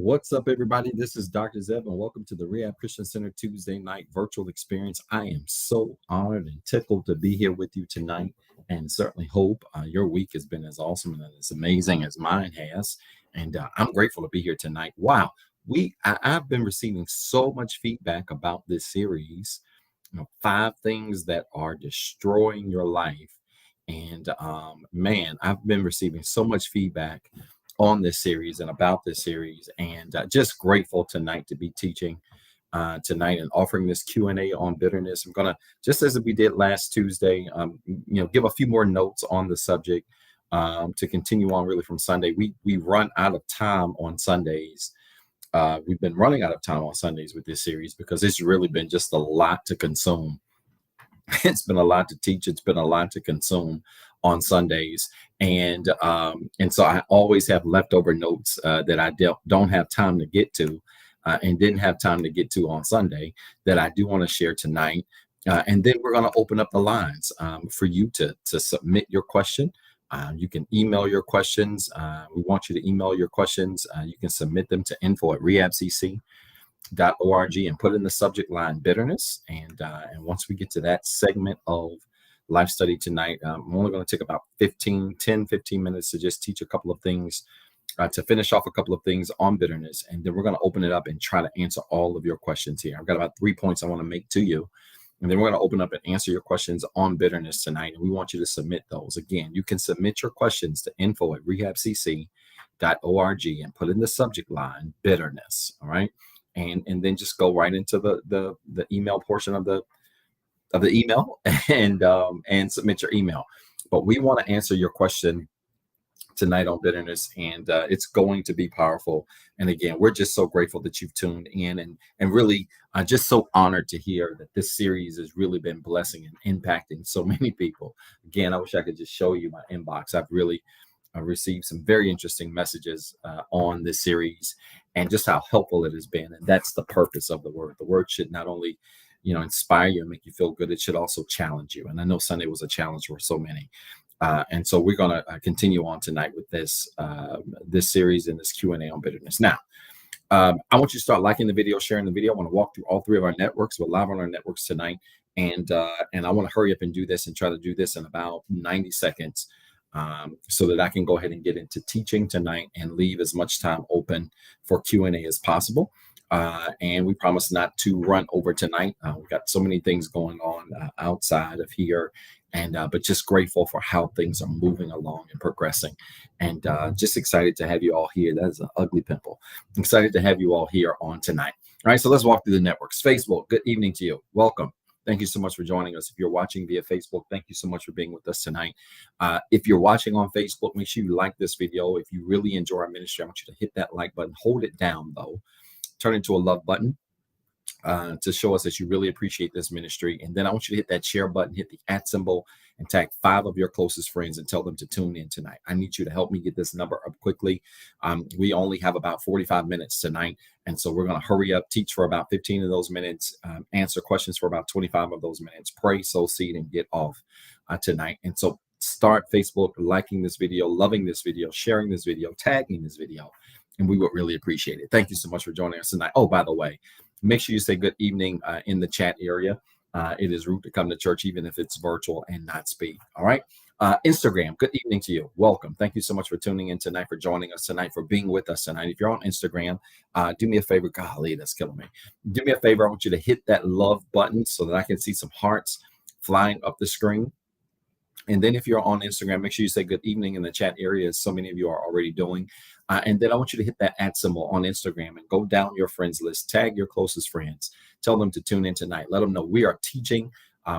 What's up, everybody? This is Dr. Zeb, and welcome to the Rehab Christian Center Tuesday night virtual experience. I am so honored and tickled to be here with you tonight, and certainly hope your week has been as awesome and as amazing as mine has. And I'm grateful to be here tonight. Wow, I've been receiving so much feedback about this series. 5 things that are destroying your life. And man, I've been receiving so much feedback on this series and about this series, and just grateful tonight to be teaching tonight and offering this Q&A on bitterness. I'm gonna, just as we did last Tuesday, give a few more notes on the subject to continue on really from Sunday. We run out of time on Sundays. We've been running out of time on Sundays with this series because it's really been just a lot to consume. It's been a lot to teach. It's been a lot to consume on Sundays. And so I always have leftover notes that I don't have time to get to and didn't have time to get to on Sunday that I do want to share tonight. And then we're going to open up the lines for you to submit your question. You can email your questions. We want you to email your questions. You can submit them to info@REHABCC.org and put in the subject line bitterness. And once we get to that segment of life study tonight, I'm only going to take about 15 minutes to just teach a couple of things, to finish off a couple of things on bitterness. And then we're going to open it up and try to answer all of your questions here. I've got about 3 points I want to make to you. And then we're going to open up and answer your questions on bitterness tonight. And we want you to submit those. Again, you can submit your questions to info@REHABCC.org and put in the subject line bitterness. All right. And then just go right into the email portion of the email and submit your email. But we want to answer your question tonight on bitterness, and it's going to be powerful. And again, we're just so grateful that you've tuned in, and really just so honored to hear that this series has really been blessing and impacting so many people. Again, I wish I could just show you my inbox. I've really received some very interesting messages on this series and just how helpful it has been. And that's the purpose of the word. The word should not only inspire you and make you feel good, it should also challenge you. And I know Sunday was a challenge for so many. And so we're going to continue on tonight with this series and this Q&A on bitterness. Now, I want you to start liking the video, sharing the video. I want to walk through all 3 of our networks. We're live on our networks tonight. And I want to hurry up and do this and try to do this in about 90 seconds so that I can go ahead and get into teaching tonight and leave as much time open for Q&A as possible. And we promise not to run over tonight. We've got so many things going on outside of here, but just grateful for how things are moving along and progressing, and just excited to have you all here. That is an ugly pimple. I'm excited to have you all here on tonight. All right, so let's walk through the networks. Facebook, good evening to you. Welcome. Thank you so much for joining us. If you're watching via Facebook, thank you so much for being with us tonight. If you're watching on Facebook, make sure you like this video. If you really enjoy our ministry, I want you to hit that like button. Hold it down, though. Turn into a love button to show us that you really appreciate this ministry. And then I want you to hit that share button, hit the @ symbol, and tag 5 of your closest friends and tell them to tune in tonight. I need you to help me get this number up quickly. We only have about 45 minutes tonight. And so we're going to hurry up, teach for about 15 of those minutes, answer questions for about 25 of those minutes, pray, sow seed, and get off tonight. And so start Facebook, liking this video, loving this video, sharing this video, tagging this video, and we would really appreciate it. Thank you so much for joining us tonight. Oh, by the way, make sure you say good evening in the chat area. It is rude to come to church, even if it's virtual, and not speak. All right. Instagram, good evening to you. Welcome. Thank you so much for tuning in tonight, for joining us tonight, for being with us tonight. If you're on Instagram, do me a favor. Golly, that's killing me. Do me a favor. I want you to hit that love button so that I can see some hearts flying up the screen. And then if you're on Instagram, make sure you say good evening in the chat area, as so many of you are already doing. And then I want you to hit that @ symbol on Instagram and go down your friends list, tag your closest friends, tell them to tune in tonight. Let them know we are teaching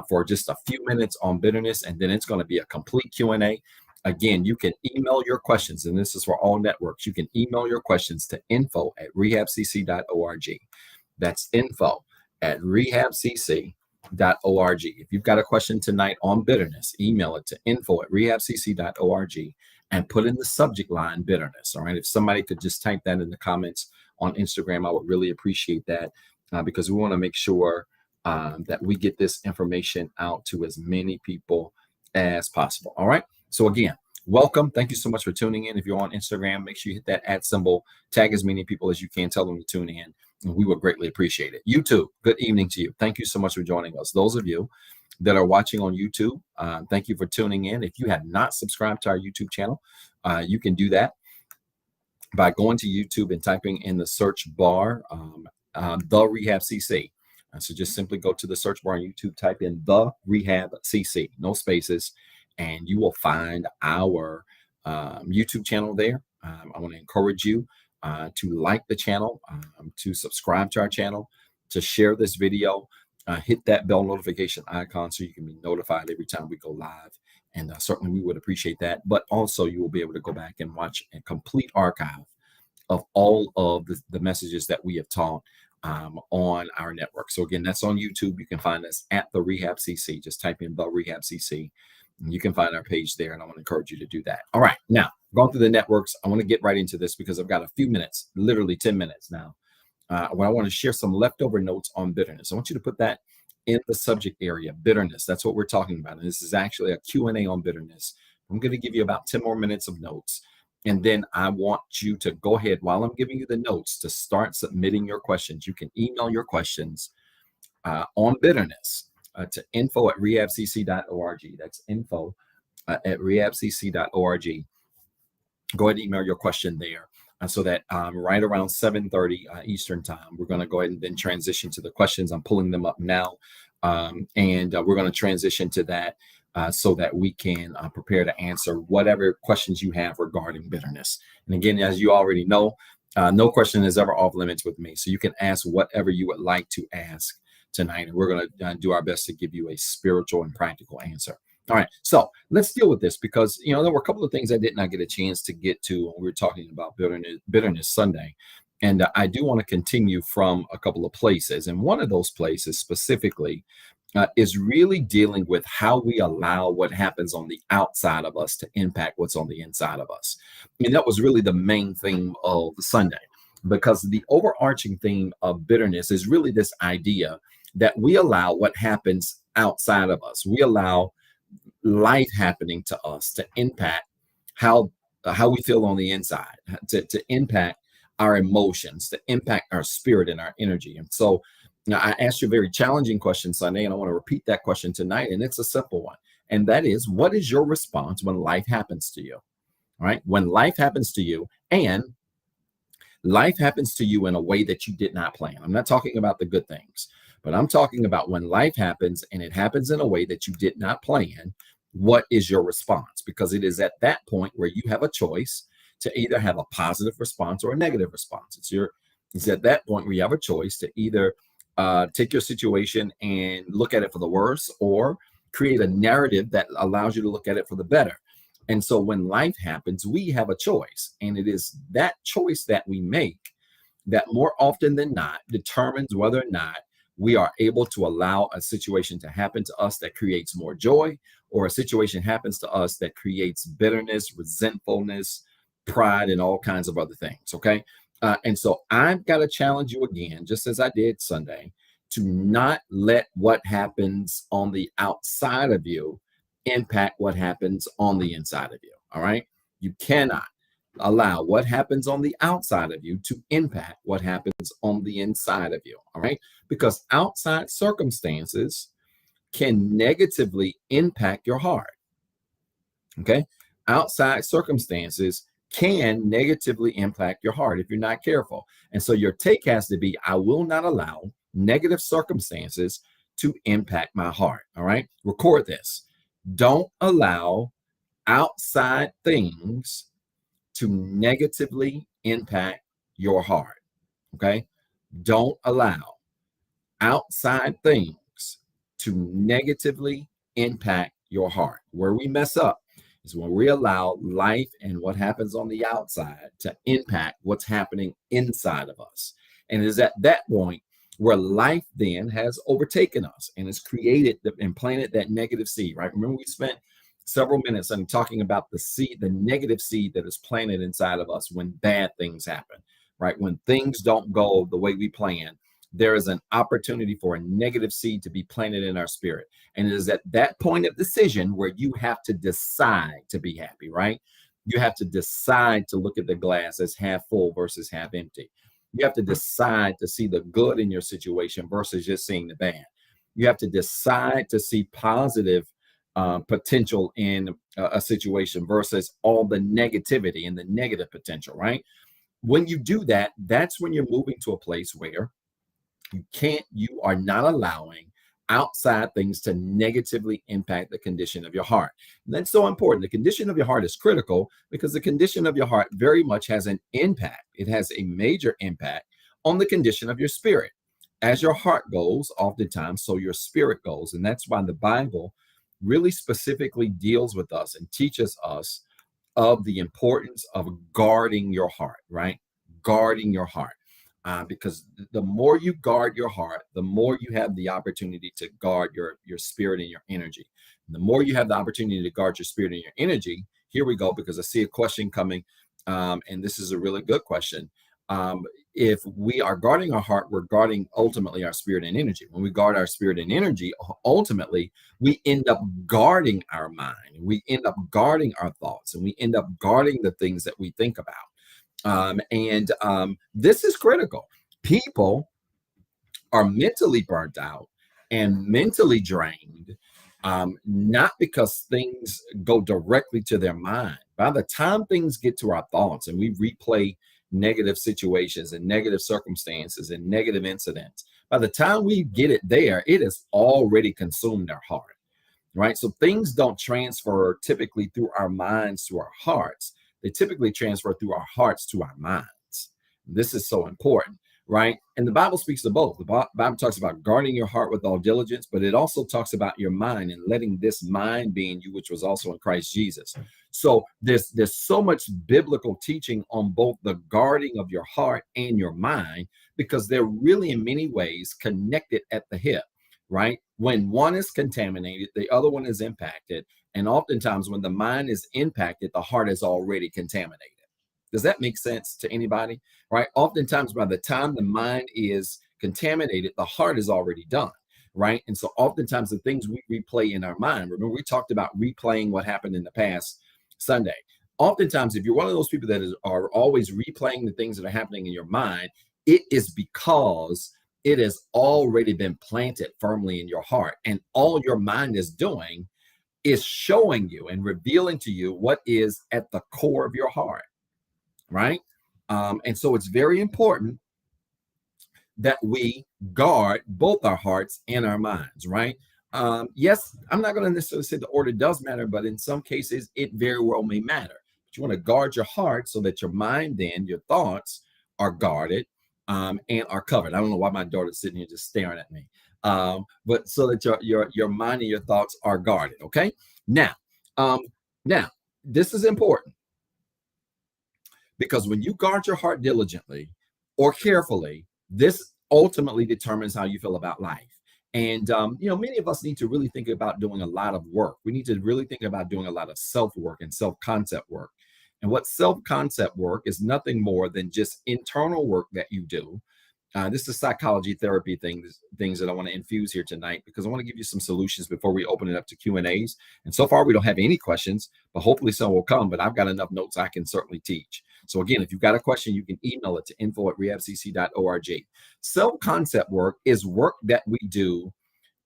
for just a few minutes on bitterness, and then it's going to be a complete Q&A. Again, you can email your questions, and this is for all networks. You can email your questions to info@rehabcc.org. That's info@rehabcc.org. If you've got a question tonight on bitterness, email it to info@rehabcc.org and put in the subject line bitterness. All right. If somebody could just type that in the comments on Instagram, I would really appreciate that because we want to make sure that we get this information out to as many people as possible. All right. So again, welcome. Thank you so much for tuning in. If you're on Instagram, make sure you hit that @ symbol, tag as many people as you can, tell them to tune in, and we would greatly appreciate it. YouTube, good evening to you. Thank you so much for joining us. Those of you that are watching on YouTube, thank you for tuning in. If you have not subscribed to our YouTube channel, you can do that by going to YouTube and typing in the search bar, TheREHABCC. So just simply go to the search bar on YouTube, type in TheREHABCC, no spaces, and you will find our YouTube channel there. I want to encourage you to like the channel, to subscribe to our channel, to share this video, hit that bell notification icon so you can be notified every time we go live. And certainly we would appreciate that. But also you will be able to go back and watch a complete archive of all of the messages that we have taught on our network. So again, that's on YouTube. You can find us at TheREHABCC. Just type in TheREHABCC. And you can find our page there, and I want to encourage you to do that. All right, now going through the networks, I want to get right into this because I've got a few minutes, literally 10 minutes now, where I want to share some leftover notes on bitterness. I want you to put that in the subject area, bitterness. That's what we're talking about. And this is actually a Q&A on bitterness. I'm going to give you about 10 more minutes of notes. And then I want you to go ahead while I'm giving you the notes to start submitting your questions. You can email your questions on bitterness to info@rehabcc.org. That's info@rehabcc.org. Go ahead and email your question there so that right around 7:30 Eastern time, we're going to go ahead and then transition to the questions. I'm pulling them up now. And we're going to transition to that so that we can prepare to answer whatever questions you have regarding bitterness. And again, as you already know, no question is ever off limits with me. So you can ask whatever you would like to ask tonight. And we're going to do our best to give you a spiritual and practical answer. All right, so let's deal with this because, there were a couple of things I did not get a chance to get to when we were talking about bitterness Sunday. And I do want to continue from a couple of places. And one of those places specifically is really dealing with how we allow what happens on the outside of us to impact what's on the inside of us. And that was really the main theme of Sunday, because the overarching theme of bitterness is really this idea that we allow what happens outside of us. We allow life happening to us to impact how we feel on the inside, to impact our emotions, to impact our spirit and our energy. And so now I asked you a very challenging question Sunday, and I want to repeat that question tonight. And it's a simple one. And that is, what is your response when life happens to you? All right. When life happens to you, and life happens to you in a way that you did not plan. I'm not talking about the good things, but I'm talking about when life happens and it happens in a way that you did not plan. What is your response? Because it is at that point where you have a choice to either have a positive response or a negative response. It's at that point where you have a choice to either take your situation and look at it for the worse, or create a narrative that allows you to look at it for the better. And so when life happens, we have a choice, and it is that choice that we make that more often than not determines whether or not we are able to allow a situation to happen to us that creates more joy, or a situation happens to us that creates bitterness, resentfulness, pride, and all kinds of other things. Okay. And so I've got to challenge you again, just as I did Sunday, to not let what happens on the outside of you impact what happens on the inside of you. All right. You cannot allow what happens on the outside of you to impact what happens on the inside of you. All right. Because outside circumstances can negatively impact your heart. Okay. Outside circumstances can negatively impact your heart if you're not careful. And so your take has to be, I will not allow negative circumstances to impact my heart. All right. Record this. Don't allow outside things to negatively impact your heart. Okay. Don't allow outside things to negatively impact your heart. Where we mess up is when we allow life and what happens on the outside to impact what's happening inside of us. And it is at that point where life then has overtaken us and has created and planted that negative seed, right? Remember, we spent several minutes on talking about the seed, the negative seed that is planted inside of us when bad things happen, right? When things don't go the way we plan, there is an opportunity for a negative seed to be planted in our spirit. And it is at that point of decision where you have to decide to be happy, right? You have to decide to look at the glass as half full versus half empty. You have to decide to see the good in your situation versus just seeing the bad. You have to decide to see positive potential in a situation versus all the negativity and the negative potential, right? When you do that, that's when you're moving to a place where you are not allowing outside things to negatively impact the condition of your heart. And that's so important. The condition of your heart is critical because the condition of your heart very much has an impact. It has a major impact on the condition of your spirit. As your heart goes, oftentimes, so your spirit goes. And that's why the Bible really specifically deals with us and teaches us of the importance of guarding your heart, right? Guarding your heart. Because the more you guard your heart, the more you have the opportunity to guard your spirit and your energy. And the more you have the opportunity to guard your spirit and your energy, here we go, because I see a question coming, and this is a really good question. If we are guarding our heart, we're guarding ultimately our spirit and energy. When we guard our spirit and energy, ultimately, we end up guarding our mind. We end up guarding our thoughts, and we end up guarding the things that we think about. This is critical. People are mentally burnt out and mentally drained, not because things go directly to their mind. By the time things get to our thoughts and we replay negative situations and negative circumstances and negative incidents, by the time we get it there, it has already consumed our heart, right? So things don't transfer typically through our minds to our hearts. They typically transfer through our hearts to our minds. This is so important, right? And the Bible speaks to both. The Bible talks about guarding your heart with all diligence, but it also talks about your mind and letting this mind be in you, which was also in Christ Jesus. So there's so much biblical teaching on both the guarding of your heart and your mind, because they're really in many ways connected at the hip, right? When one is contaminated, the other one is impacted. And oftentimes when the mind is impacted, the heart is already contaminated. Does that make sense to anybody? Right? Oftentimes by the time the mind is contaminated, the heart is already done. Right? And so oftentimes the things we replay in our mind, remember we talked about replaying what happened in the past Sunday. Oftentimes, if you're one of those people that are always replaying the things that are happening in your mind, it is because it has already been planted firmly in your heart. And all your mind is doing is showing you and revealing to you what is at the core of your heart, right? And so it's very important that we guard both our hearts and our minds, right? Yes, I'm not going to necessarily say the order does matter, but in some cases, it very well may matter. But you want to guard your heart so that your mind, then your thoughts are guarded and are covered. I don't know why my daughter's sitting here just staring at me. But so that your mind and your thoughts are guarded. Okay. Now, this is important because when you guard your heart diligently or carefully, this ultimately determines how you feel about life. And many of us need to really think about doing a lot of work. We need to really think about doing a lot of self-work and self-concept work. And what self-concept work is nothing more than just internal work that you do. This is psychology therapy things that I want to infuse here tonight, because I want to give you some solutions before we open it up to Q&As. And so far, we don't have any questions, but hopefully some will come. But I've got enough notes I can certainly teach. So again, if you've got a question, you can email it to info@rehabcc.org. Self-concept work is work that we do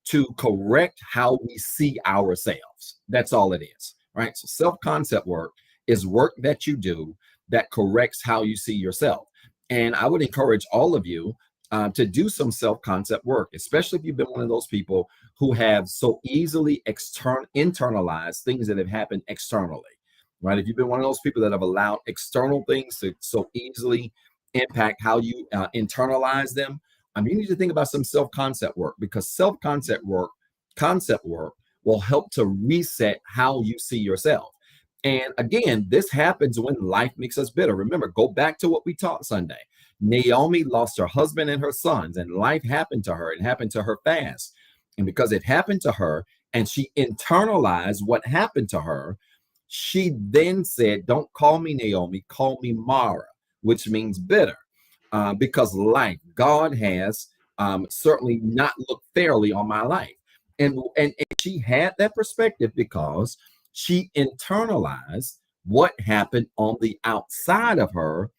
to correct how we see ourselves. That's all it is, right? So self-concept work is work that you do that corrects how you see yourself. And I would encourage all of you to do some self-concept work, especially if you've been one of those people who have so easily internalized things that have happened externally, right? If you've been one of those people that have allowed external things to so easily impact how you internalize them, you need to think about some self-concept work, because self-concept work, concept work, will help to reset how you see yourself. And again, this happens when life makes us bitter. Remember, go back to what we taught Sunday. Naomi lost her husband and her sons, and life happened to her. It happened to her fast. And because it happened to her and she internalized what happened to her, she then said, don't call me Naomi, call me Mara, which means bitter. Because life, God has certainly not look fairly on my life. And she had that perspective because she internalized what happened on the outside of her,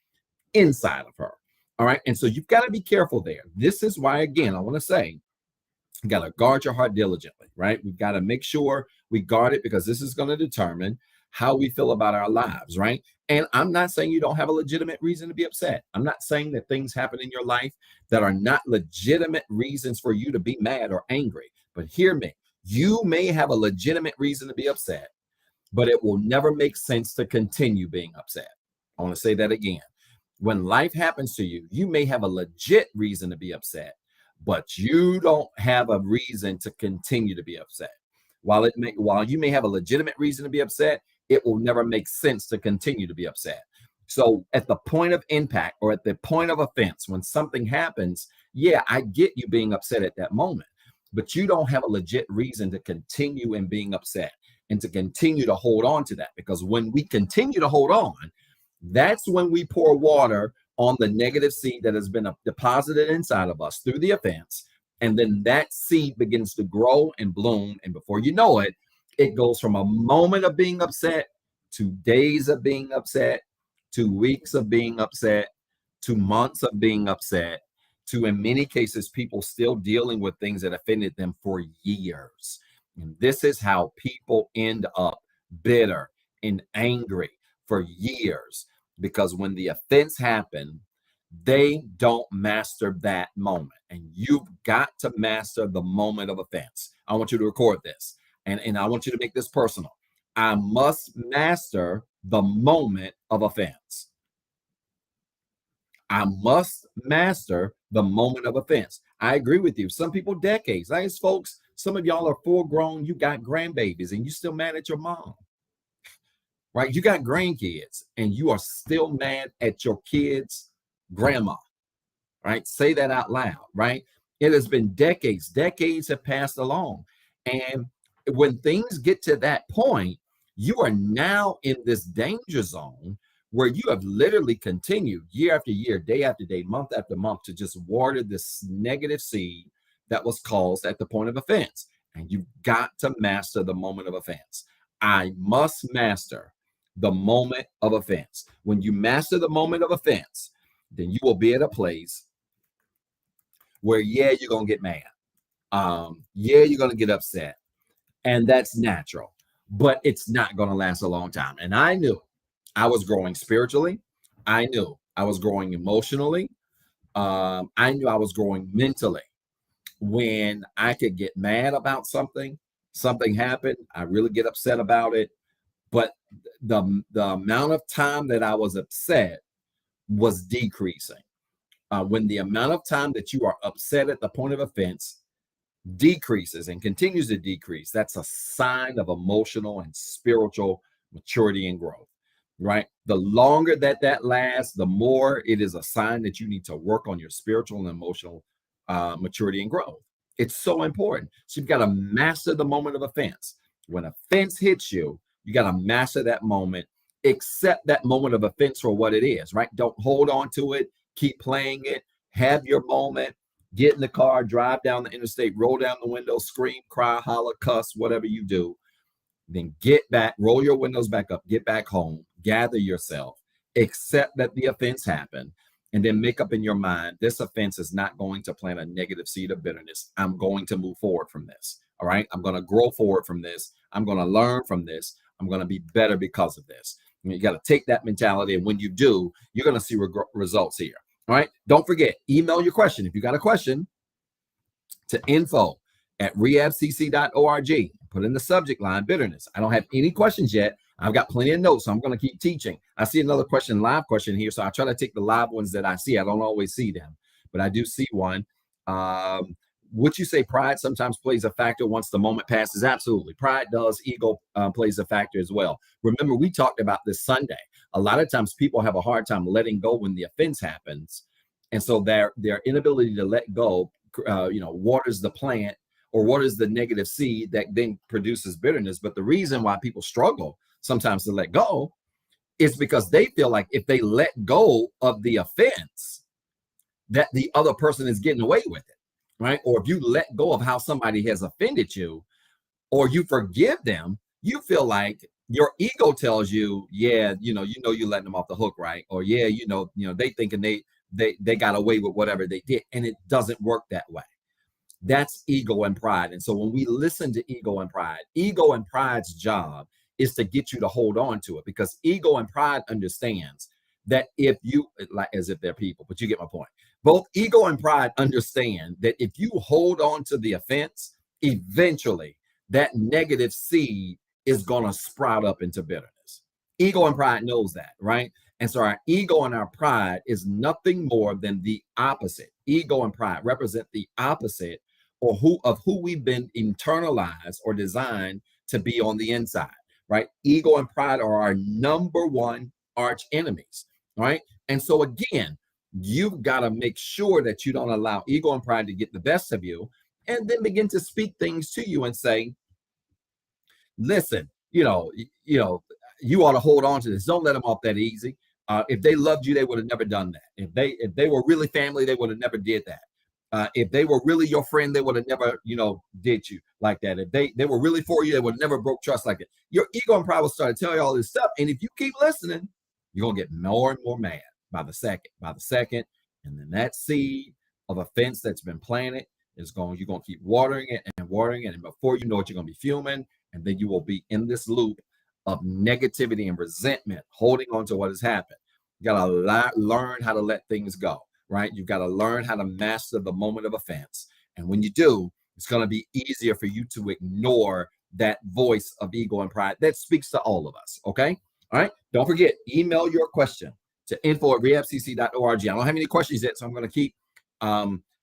inside of her. All right. And so you've got to be careful there. This is why, again, I want to say, you got to guard your heart diligently, right? We've got to make sure we guard it, because this is going to determine how we feel about our lives, right? And I'm not saying you don't have a legitimate reason to be upset. I'm not saying that things happen in your life that are not legitimate reasons for you to be mad or angry. But hear me, you may have a legitimate reason to be upset, but it will never make sense to continue being upset. I want to say that again. When life happens to you, you may have a legit reason to be upset, but you don't have a reason to continue to be upset. While you may have a legitimate reason to be upset, it will never make sense to continue to be upset. So at the point of impact, or at the point of offense, when something happens, yeah, I get you being upset at that moment, but you don't have a legit reason to continue in being upset and to continue to hold on to that. Because when we continue to hold on, that's when we pour water on the negative seed that has been deposited inside of us through the offense. And then that seed begins to grow and bloom. And before you know it, it goes from a moment of being upset to days of being upset, to weeks of being upset, to months of being upset, to, in many cases, people still dealing with things that offended them for years. And this is how people end up bitter and angry for years, because when the offense happened, they don't master that moment. And you've got to master the moment of offense. I want you to record this, and I want you to make this personal. I must master the moment of offense. I must master the moment of offense. I agree with you. Some people, decades. Like, folks, some of y'all are full grown. You got grandbabies and you still mad at your mom, right? You got grandkids and you are still mad at your kids' grandma, right? Say that out loud, right? It has been decades. Decades have passed along. And when things get to that point, you are now in this danger zone where you have literally continued year after year, day after day, month after month, to just water this negative seed that was caused at the point of offense. And you've got to master the moment of offense. I must master the moment of offense. When you master the moment of offense, then you will be at a place where, yeah, you're going to get mad. Yeah, you're going to get upset. And that's natural, but it's not going to last a long time. And I knew I was growing spiritually. I knew I was growing emotionally. I knew I was growing mentally. When I could get mad about something happened, I really get upset about it. But the amount of time that I was upset was decreasing. When the amount of time that you are upset at the point of offense decreases and continues to decrease, that's a sign of emotional and spiritual maturity and growth, right? The longer that lasts, the more it is a sign that you need to work on your spiritual and emotional maturity and growth. It's so important. So you've got to master the moment of offense. When offense hits you, you got to master that moment, accept that moment of offense for what it is, right? Don't hold on to it. Keep playing it. Have your moment. Get in the car, drive down the interstate, roll down the window, scream, cry, holler, cuss, whatever you do. Then get back, roll your windows back up, get back home, gather yourself, accept that the offense happened, and then make up in your mind, this offense is not going to plant a negative seed of bitterness. I'm going to move forward from this. All right. I'm going to grow forward from this. I'm going to learn from this. I'm going to be better because of this. And you got to take that mentality. And when you do, you're going to see results here. All right. Don't forget, email your question. If you got a question, to info@rehabcc.org. Put in the subject line, bitterness. I don't have any questions yet. I've got plenty of notes, so I'm going to keep teaching. I see another question, live question here. So I try to take the live ones that I see. I don't always see them, but I do see one. Would you say pride sometimes plays a factor once the moment passes? Absolutely. Pride does. Ego plays a factor as well. Remember, we talked about this Sunday. A lot of times people have a hard time letting go when the offense happens. And so their inability to let go, waters the plant or waters the negative seed that then produces bitterness. But the reason why people struggle sometimes to let go is because they feel like if they let go of the offense, that the other person is getting away with it. right? Or if you let go of how somebody has offended you, or you forgive them, you feel like your ego tells you, yeah, you're letting them off the hook, right? Or yeah, they thinking they got away with whatever they did, and it doesn't work that way. That's ego and pride. And so when we listen to ego and pride's job is to get you to hold on to it, because ego and pride understands that if you, like, as if they're people, but you get my point. Both ego and pride understand that if you hold on to the offense, eventually that negative seed is going to sprout up into bitterness. Ego and pride knows that, right? And so our ego and our pride is nothing more than the opposite. Ego and pride represent the opposite or who we've been internalized or designed to be on the inside, right? Ego and pride are our number one arch enemies, right? And so again, you've got to make sure that you don't allow ego and pride to get the best of you, and then begin to speak things to you and say, listen, you ought to hold on to this. Don't let them off that easy. If they loved you, they would have never done that. If they were really family, they would have never did that. If they were really your friend, they would have never, did you like that. If they were really for you, they would have never broke trust like that. Your ego and pride will start to tell you all this stuff. And if you keep listening, you're going to get more and more mad by the second. And then that seed of offense that's been planted you're going to keep watering it. And before you know it, you're going to be fuming. And then you will be in this loop of negativity and resentment, holding on to what has happened. You got to learn how to let things go, right? You've got to learn how to master the moment of offense. And when you do, it's going to be easier for you to ignore that voice of ego and pride that speaks to all of us, okay? All right? Don't forget, email your question to info@rehabcc.org. I don't have any questions yet, so I'm going to keep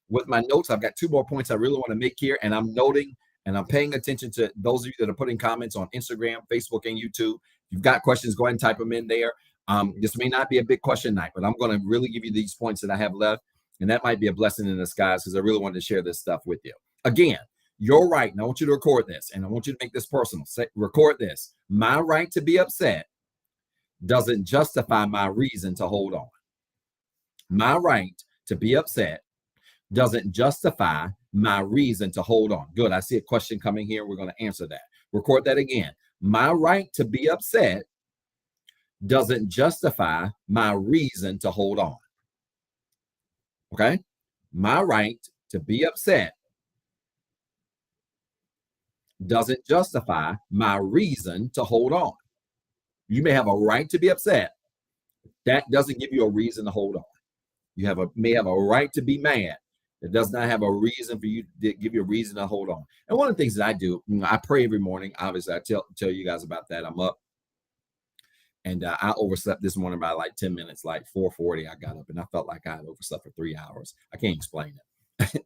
with my notes. I've got 2 more points I really want to make here, and I'm noting and I'm paying attention to those of you that are putting comments on Instagram, Facebook, and YouTube. If you've got questions, go ahead and type them in there. This may not be a big question night, but I'm going to really give you these points that I have left, and that might be a blessing in disguise because I really wanted to share this stuff with you. Again, you're right, and I want you to record this, and I want you to make this personal. Record this. My right to be upset doesn't justify my reason to hold on. My right to be upset doesn't justify my reason to hold on. Good. I see a question coming here. We're going to answer that. Record that again. My right to be upset doesn't justify my reason to hold on. Okay? My right to be upset doesn't justify my reason to hold on. You may have a right to be upset. That doesn't give you a reason to hold on. You may have a right to be mad. It does not have a reason for you to give you a reason to hold on. And one of the things that I do, I pray every morning. Obviously, I tell you guys about that. I'm up, and I overslept this morning by like 10 minutes, like 4:40. I got up, and I felt like I had overslept for 3 hours. I can't explain it,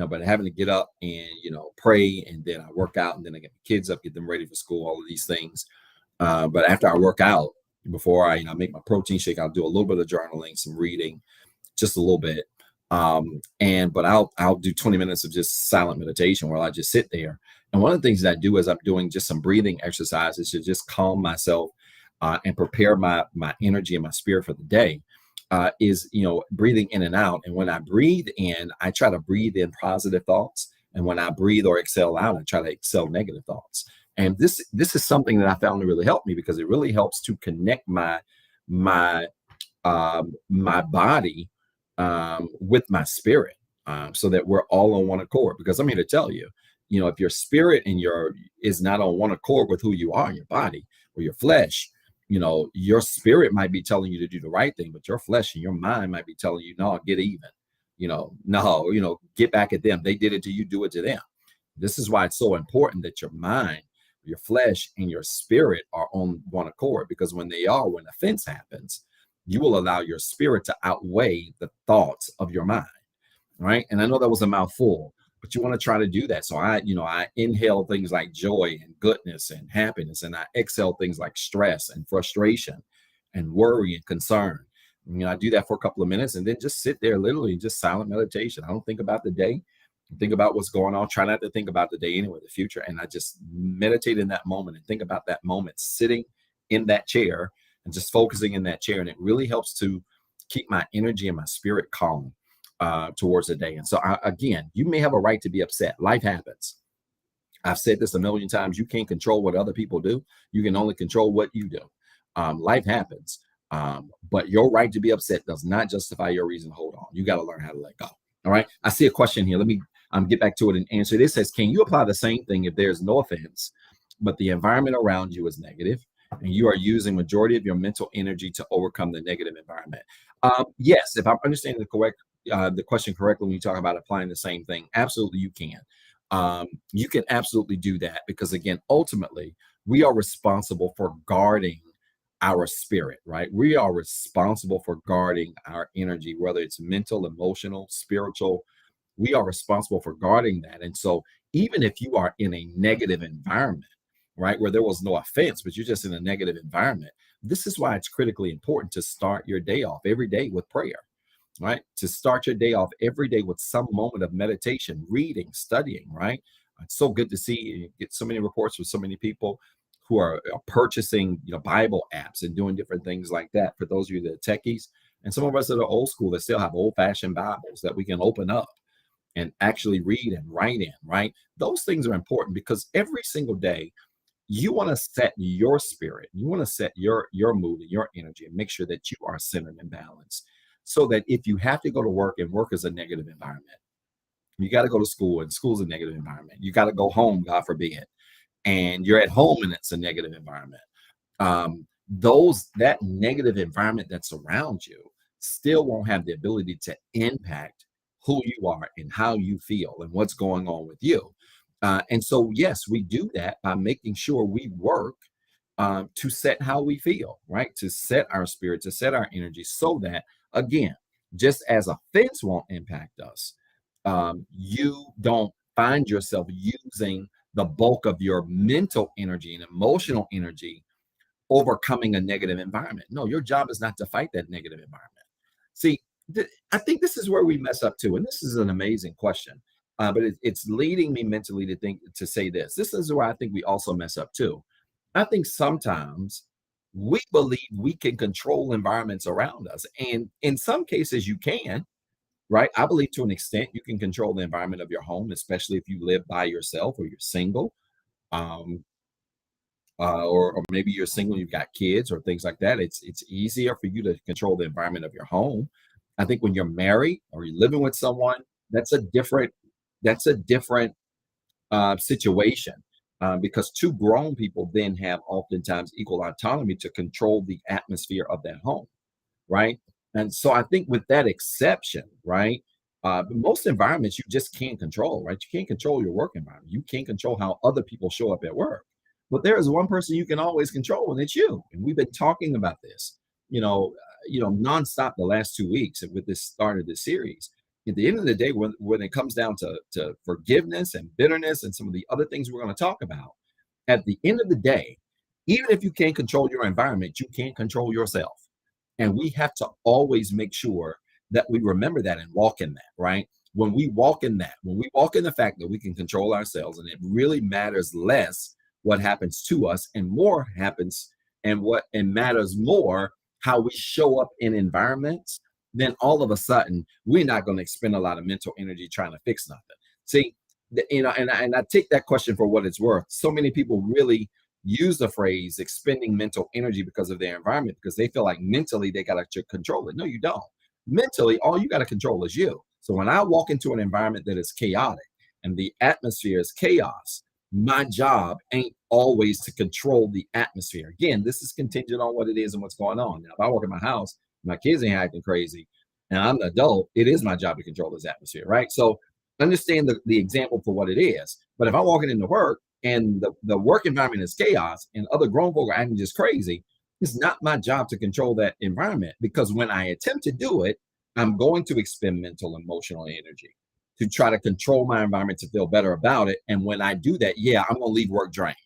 but having to get up and pray, and then I work out, and then I get the kids up, get them ready for school, all of these things. But after I work out, before I make my protein shake, I'll do a little bit of journaling, some reading, just a little bit. But I'll do 20 minutes of just silent meditation where I just sit there. And one of the things that I do is I'm doing just some breathing exercises to just calm myself and prepare my energy and my spirit for the day. Is breathing in and out. And when I breathe in, I try to breathe in positive thoughts. And when I breathe or exhale out, I try to exhale negative thoughts. And this is something that I found to really help me, because it really helps to connect my body with my spirit, so that we're all on one accord. Because I'm here to tell you, if your spirit and is not on one accord with who you are, your body or your flesh, your spirit might be telling you to do the right thing, but your flesh and your mind might be telling you, no, get even, no, get back at them. They did it to you, do it to them. This is why it's so important that your mind, your flesh, and your spirit are on one accord, because when offense happens, you will allow your spirit to outweigh the thoughts of your mind, right? And I know that was a mouthful, but you want to try to do that. So I inhale things like joy and goodness and happiness, and I exhale things like stress and frustration and worry and concern. I do that for a couple of minutes, and then just sit there, literally just silent meditation. I don't think about the day. Think about what's going on. Try not to think about the day anyway, the future. And I just meditate in that moment and think about that moment, sitting in that chair and just focusing in that chair. And it really helps to keep my energy and my spirit calm. towards the day. And so, again, you may have a right to be upset. Life happens. I've said this a million times. You can't control what other people do. You can only control what you do. Life happens. But your right to be upset does not justify your reason to hold on. You got to learn how to let go. All right. I see a question here. Let me get back to it and answer it. It says, can you apply the same thing if there's no offense, but the environment around you is negative and you are using majority of your mental energy to overcome the negative environment? Yes, if I'm understanding the question correctly, when you talk about applying the same thing, absolutely you can. You can absolutely do that because, again, ultimately, we are responsible for guarding our spirit, right? We are responsible for guarding our energy, whether it's mental, emotional, spiritual. We are responsible for guarding that. And so, even if you are in a negative environment, right, where there was no offense, but you're just in a negative environment, this is why it's critically important to start your day off every day with prayer, right? To start your day off every day with some moment of meditation, reading, studying, right? It's so good to see you get so many reports from so many people who are purchasing, Bible apps and doing different things like that. For those of you that are techies, and some of us that are old school that still have old-fashioned Bibles that we can open up and actually read and write in, right? Those things are important because every single day you want to set your spirit, you want to set your mood and your energy and make sure that you are centered and balanced. So that if you have to go to work and work is a negative environment, you got to go to school and school's a negative environment. You got to go home, God forbid, and you're at home and it's a negative environment. That negative environment that's around you still won't have the ability to impact who you are and how you feel and what's going on with you. And so, yes, we do that by making sure we work to set how we feel, right? To set our spirit, to set our energy so that, again, just as offense won't impact us, you don't find yourself using the bulk of your mental energy and emotional energy overcoming a negative environment. No, your job is not to fight that negative environment. See, I think this is where we mess up too. And this is an amazing question. But it's leading me mentally to say this. This is where I think we also mess up too. I think sometimes we believe we can control environments around us. And in some cases, you can, right? I believe to an extent you can control the environment of your home, especially if you live by yourself or you're single. Um, or maybe you're single, you've got kids or things like that. It's easier for you to control the environment of your home. I think when you're married or you're living with someone, that's a different situation, because two grown people then have oftentimes equal autonomy to control the atmosphere of that home, right? And so I think with that exception, right, most environments you just can't control, right? You can't control your work environment. You can't control how other people show up at work. But there is one person you can always control, and it's you. And we've been talking about this, nonstop the last 2 weeks with this start of this series. At the end of the day, when it comes down to forgiveness and bitterness and some of the other things we're going to talk about, at the end of the day, even if you can't control your environment, you can't control yourself. And we have to always make sure that we remember that and walk in that, right? When we walk in the fact that we can control ourselves, and it really matters less what happens to us and more happens and matters more how we show up in environments, then all of a sudden we're not going to expend a lot of mental energy trying to fix nothing. See, and I take that question for what it's worth. So many people really use the phrase expending mental energy because of their environment, because they feel like mentally they got to control it. No, you don't. Mentally, all you got to control is you. So when I walk into an environment that is chaotic and the atmosphere is chaos, my job ain't always to control the atmosphere. Again, this is contingent on what it is and what's going on. Now, if I walk in my house, my kids ain't acting crazy, and I'm an adult, it is my job to control this atmosphere, right? So understand the example for what it is. But if I'm walking into work and the work environment is chaos and other grown folk are acting just crazy, it's not my job to control that environment, because when I attempt to do it, I'm going to expend mental, emotional energy to try to control my environment to feel better about it. And when I do that, yeah, I'm going to leave work drained.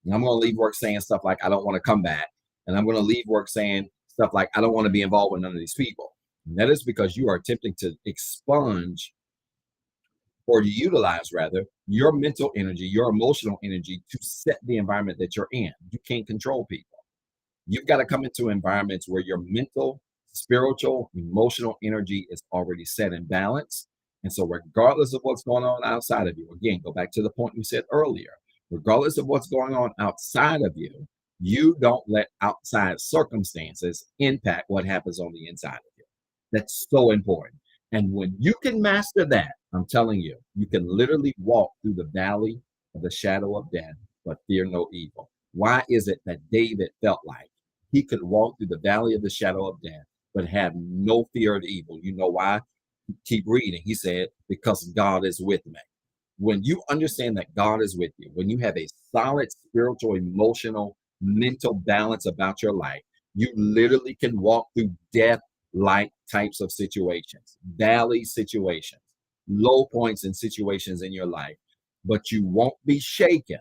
And I'm going to leave work saying stuff like, I don't want to come back. And I'm going to leave work saying stuff like, I don't want to be involved with none of these people. And that is because you are attempting to expunge, or to utilize rather, your mental energy, your emotional energy to set the environment that you're in. You can't control people. You've got to come into environments where your mental, Spiritual, emotional energy is already set in balance. And so regardless of what's going on outside of you, again, go back to the point we said earlier, regardless of what's going on outside of you, you don't let outside circumstances impact what happens on the inside of you. That's so important. And when you can master that, I'm telling you, you can literally walk through the valley of the shadow of death, but fear no evil. Why is it that David felt like he could walk through the valley of the shadow of death, but have no fear of evil? You know why? Keep reading. He said, because God is with me. When you understand that God is with you, when you have a solid spiritual, emotional, mental balance about your life, you literally can walk through death-like types of situations, valley situations, low points and situations in your life, but you won't be shaken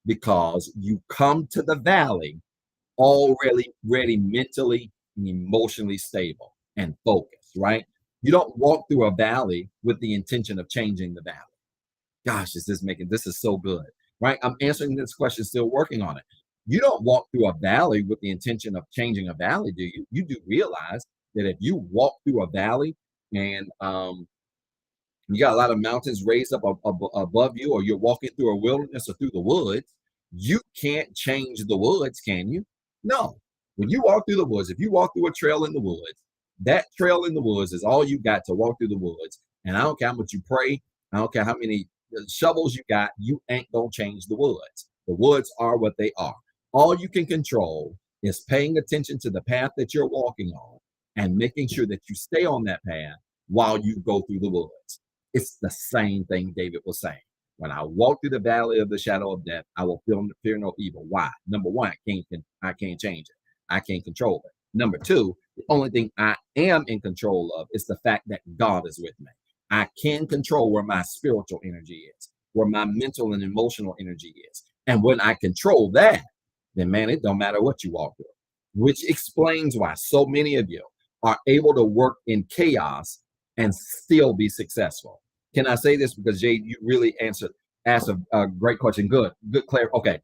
because you come to the valley already ready, mentally and emotionally stable and focused, right? You don't walk through a valley with the intention of changing the valley. Gosh, this is so good, right? I'm answering this question, still working on it. You don't walk through a valley with the intention of changing a valley, do you? You do realize that if you walk through a valley and you got a lot of mountains raised up above you, or you're walking through a wilderness or through the woods, you can't change the woods, can you? No. When you walk through the woods, if you walk through a trail in the woods, that trail in the woods is all you got to walk through the woods. And I don't care how much you pray, I don't care how many shovels you got, you ain't gonna change the woods. The woods are what they are. All you can control is paying attention to the path that you're walking on and making sure that you stay on that path while you go through the woods. It's the same thing David was saying. When I walk through the valley of the shadow of death, I will fear no evil. Why? Number one, I can't change it. I can't control it. Number two, the only thing I am in control of is the fact that God is with me. I can control where my spiritual energy is, where my mental and emotional energy is. And when I control that, then man, it don't matter what you walk through, which explains why so many of you are able to work in chaos and still be successful. Can I say this? Because Jade, you really asked a great question. Good,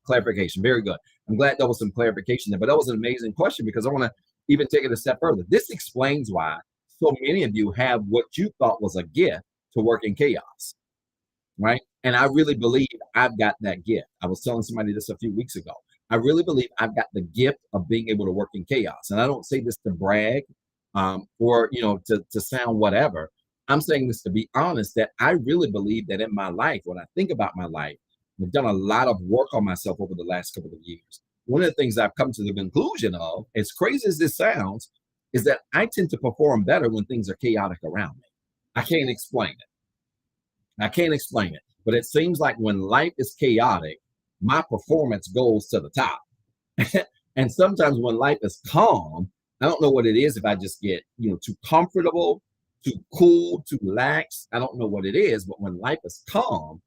clarification. Very good. I'm glad there was some clarification there, but that was an amazing question because I want to even take it a step further. This explains why so many of you have what you thought was a gift to work in chaos, right? And I really believe I've got that gift. I was telling somebody this a few weeks ago. I really believe I've got the gift of being able to work in chaos. And I don't say this to brag or, to sound whatever. I'm saying this to be honest, that I really believe that in my life, when I think about my life, I've done a lot of work on myself over the last couple of years. One of the things I've come to the conclusion of, as crazy as this sounds, is that I tend to perform better when things are chaotic around me. I can't explain it. But it seems like when life is chaotic, my performance goes to the top. And sometimes when life is calm, I don't know what it is, if I just get, too comfortable, too cool, too lax. I don't know what it is, but when life is calm,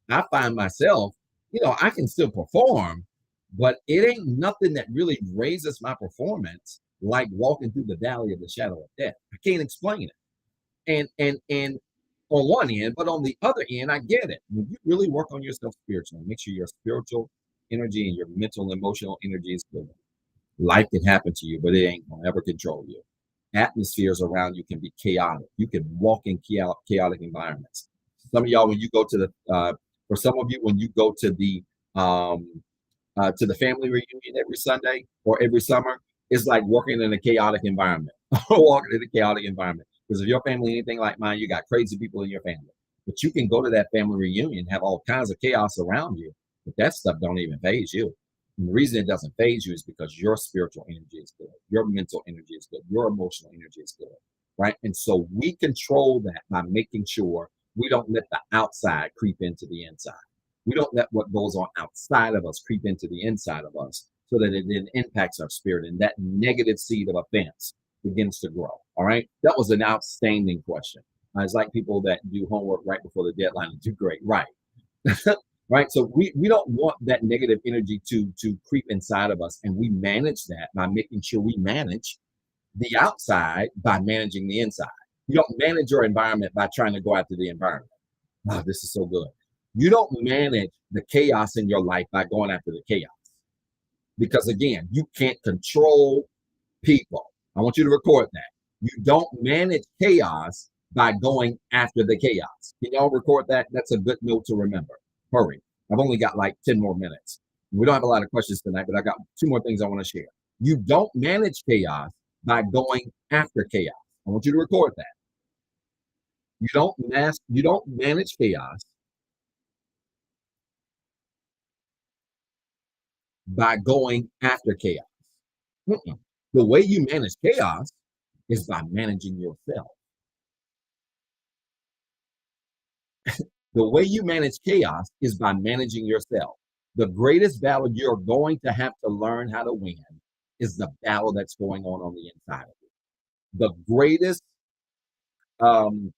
I find myself, I can still perform, but it ain't nothing that really raises my performance like walking through the valley of the shadow of death. I can't explain it. And on one end, but on the other end, I get it. When you really work on yourself spiritually, make sure your spiritual energy and your mental, emotional energy is good. Life can happen to you, but it ain't gonna ever control you. Atmospheres around you can be chaotic. You can walk in chaotic environments. Some of y'all, when you go to for some of you, when you go to the family reunion every Sunday or every summer, it's like working in a chaotic environment or walking in a chaotic environment. Because if your family anything like mine, you got crazy people in your family. But you can go to that family reunion, have all kinds of chaos around you, but that stuff don't even faze you. And the reason it doesn't faze you is because your spiritual energy is good, your mental energy is good, your emotional energy is good, right? And so we control that by making sure we don't let the outside creep into the inside. We don't let what goes on outside of us creep into the inside of us so that it then impacts our spirit and that negative seed of offense begins to grow. All right. That was an outstanding question. It's like people that do homework right before the deadline and do great. Right. Right. So we don't want that negative energy to creep inside of us. And we manage that by making sure we manage the outside by managing the inside. You don't manage your environment by trying to go after the environment. Oh, this is so good. You don't manage the chaos in your life by going after the chaos. Because again, you can't control people. I want you to record that. You don't manage chaos by going after the chaos. Can y'all record that? That's a good note to remember. Hurry. I've only got like 10 more minutes. We don't have a lot of questions tonight, but I got two more things I want to share. You don't manage chaos by going after chaos. I want you to record that. You don't manage chaos by going after chaos. Mm-mm. The way you manage chaos is by managing yourself. The way you manage chaos is by managing yourself. The greatest battle you're going to have to learn how to win is the battle that's going on the inside of you. The greatest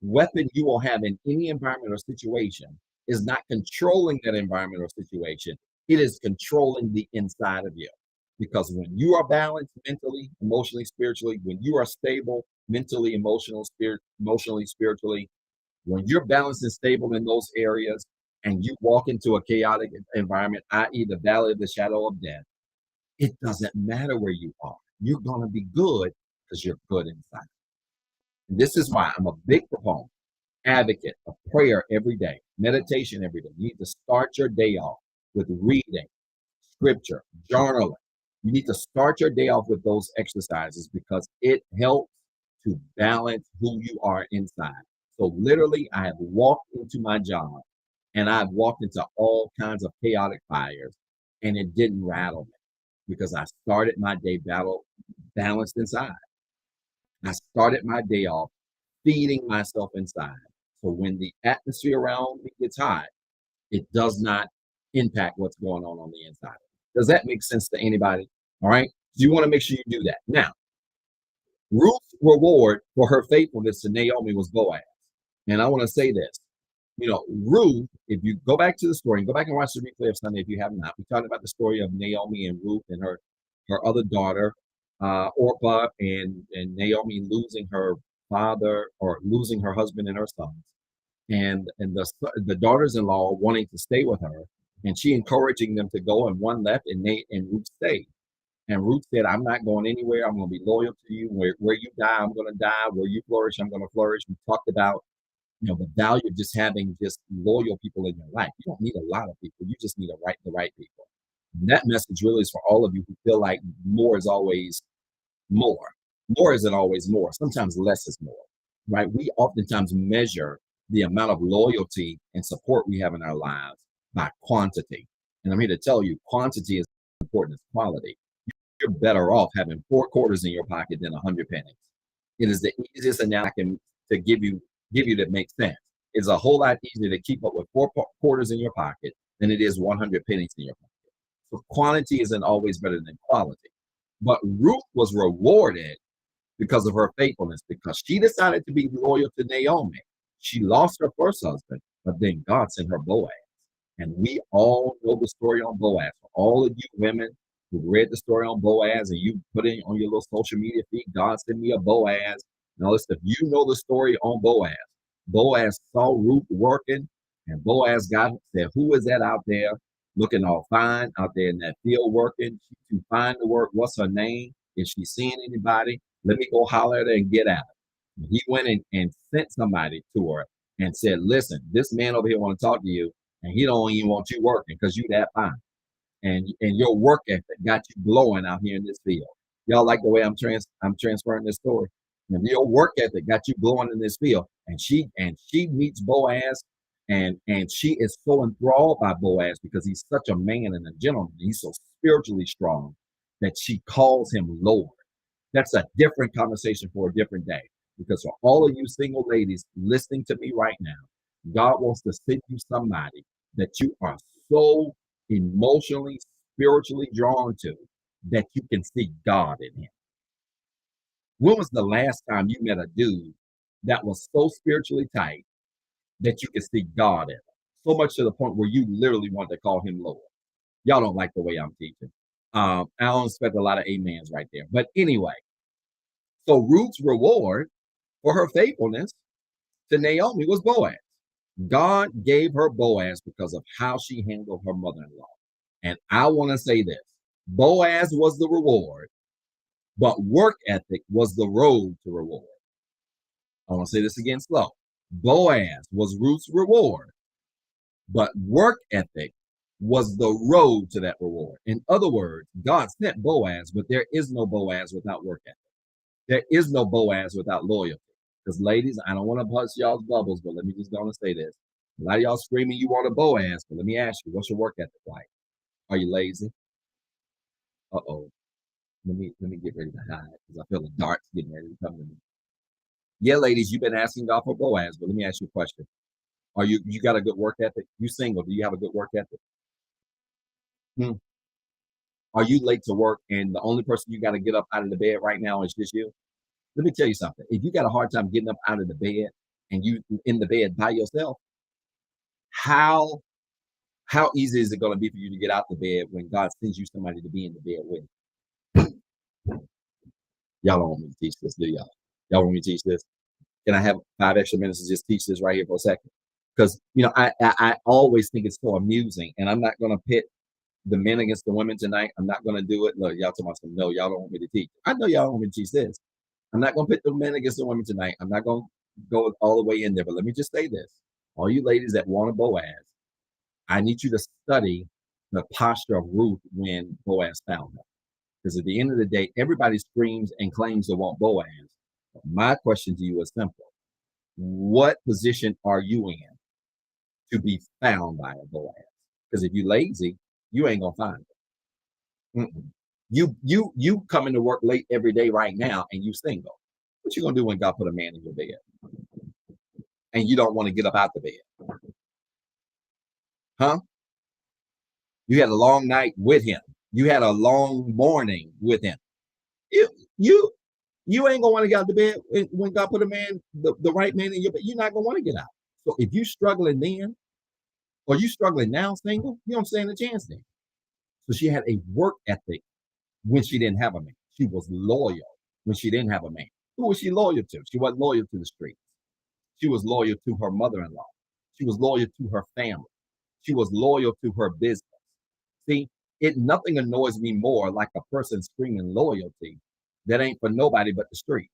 weapon you will have in any environment or situation is not controlling that environment or situation. It is controlling the inside of you. Because when you are balanced mentally, emotionally, spiritually, when you are stable mentally, emotionally, spiritually, when you're balanced and stable in those areas and you walk into a chaotic environment, i.e., the valley of the shadow of death, it doesn't matter where you are. You're going to be good because you're good inside. And this is why I'm a big proponent, advocate of prayer every day, meditation every day. You need to start your day off with reading, scripture, journaling. You need to start your day off with those exercises because it helps to balance who you are inside. So literally, I have walked into my job and I've walked into all kinds of chaotic fires and it didn't rattle me because I started my day balanced inside. I started my day off feeding myself inside. So when the atmosphere around me gets hot, it does not impact what's going on the inside. Does that make sense to anybody? All right. So you want to make sure you do that. Now, Ruth's reward for her faithfulness to Naomi was Boaz. And I want to say this. You know, Ruth, if you go back to the story and go back and watch the replay of Sunday, if you have not, we talked about the story of Naomi and Ruth and her other daughter, Orpah, and Naomi losing her father or losing her husband and her sons, and the daughters-in-law wanting to stay with her, and she encouraging them to go, and one left, and Ruth stayed. And Ruth said, "I'm not going anywhere. I'm going to be loyal to you. Where you die, I'm going to die. Where you flourish, I'm going to flourish." We talked about the value of just having just loyal people in your life. You don't need a lot of people. You just need the right people. And that message really is for all of you who feel like more is always more. More isn't always more. Sometimes less is more, right? We oftentimes measure the amount of loyalty and support we have in our lives by quantity. And I'm here to tell you, quantity is as important as quality. You're better off having 4 quarters in your pocket than 100 pennies. It is the easiest analogy to give you that makes sense. It's a whole lot easier to keep up with 4 quarters in your pocket than it is 100 pennies in your pocket. So quantity isn't always better than quality. But Ruth was rewarded because of her faithfulness, because she decided to be loyal to Naomi. She lost her first husband, but then God sent her Boaz. And we all know the story on Boaz. For all of you women who read the story on Boaz and you put it on your little social media feed, God sent me a Boaz. Now listen, if you know the story on Boaz, Boaz saw Ruth working, and Boaz said, "Who is that out there looking all fine out there in that field working? She's too fine to work. What's her name? Is she seeing anybody? Let me go holler at her and get at her." He went and sent somebody to her and said, "Listen, this man over here want to talk to you, and he don't even want you working because you that fine. And your work ethic got you glowing out here in this field." Y'all like the way I'm transferring this story? And your work ethic got you glowing in this field. And she meets Boaz, and she is so enthralled by Boaz because he's such a man and a gentleman. He's so spiritually strong that she calls him Lord. That's a different conversation for a different day. Because for all of you single ladies listening to me right now, God wants to send you somebody that you are so emotionally, spiritually drawn to that you can see God in him. When was the last time you met a dude that was so spiritually tight that you could see God in him? So much to the point where you literally want to call him Lord. Y'all don't like the way I'm teaching. I don't expect a lot of amens right there. But anyway, so Ruth's reward for her faithfulness to Naomi was Boaz. God gave her Boaz because of how she handled her mother-in-law. And I want to say this: Boaz was the reward, but work ethic was the road to reward. I want to say this again slow. Boaz was Ruth's reward, but work ethic was the road to that reward. In other words, God sent Boaz, but there is no Boaz without work ethic. There is no Boaz without loyalty. Because ladies, I don't want to bust y'all's bubbles, but let me just go and say this. A lot of y'all screaming you want a Boaz, but let me ask you, what's your work ethic like? Are you lazy? Uh-oh. Let me get ready to hide because I feel the darts getting ready to come to me. Yeah, ladies, you've been asking God for Boaz, but let me ask you a question. Are you got a good work ethic? You single, do you have a good work ethic? Hmm. Are you late to work and the only person you got to get up out of the bed right now is just you? Let me tell you something. If you got a hard time getting up out of the bed and you in the bed by yourself, how how easy is it going to be for you to get out the bed when God sends you somebody to be in the bed with you? Y'all don't want me to teach this, do y'all? Y'all want me to teach this? Can I have 5 extra minutes to just teach this right here for a second? Because I always think it's so amusing, and I'm not going to pit the men against the women tonight. I'm not going to do it. Look, y'all talking about some, no, y'all don't want me to teach. I know y'all don't want me to teach this. I'm not going to pit the men against the women tonight. I'm not going to go all the way in there, but let me just say this. All you ladies that want a Boaz, I need you to study the posture of Ruth when Boaz found her. Because at the end of the day, everybody screams and claims to want Boaz. But my question to you is simple. What position are you in to be found by a Boaz? Because if you're lazy, you ain't gonna find it. You coming to work late every day right now, and you single. What you gonna do when God put a man in your bed, and you don't want to get up out the bed? Huh? You had a long night with him. You had a long morning with him. You you you ain't gonna want to get out the bed when God put a man, the right man in your bed. You're not gonna want to get out. So if you struggling then, or you struggling now, single, you don't stand a chance then. So she had a work ethic when she didn't have a man. She was loyal when she didn't have a man. Who was she loyal to? She wasn't loyal to the streets. She was loyal to her mother-in-law. She was loyal to her family. She was loyal to her business. See, nothing annoys me more like a person screaming loyalty that ain't for nobody but the streets.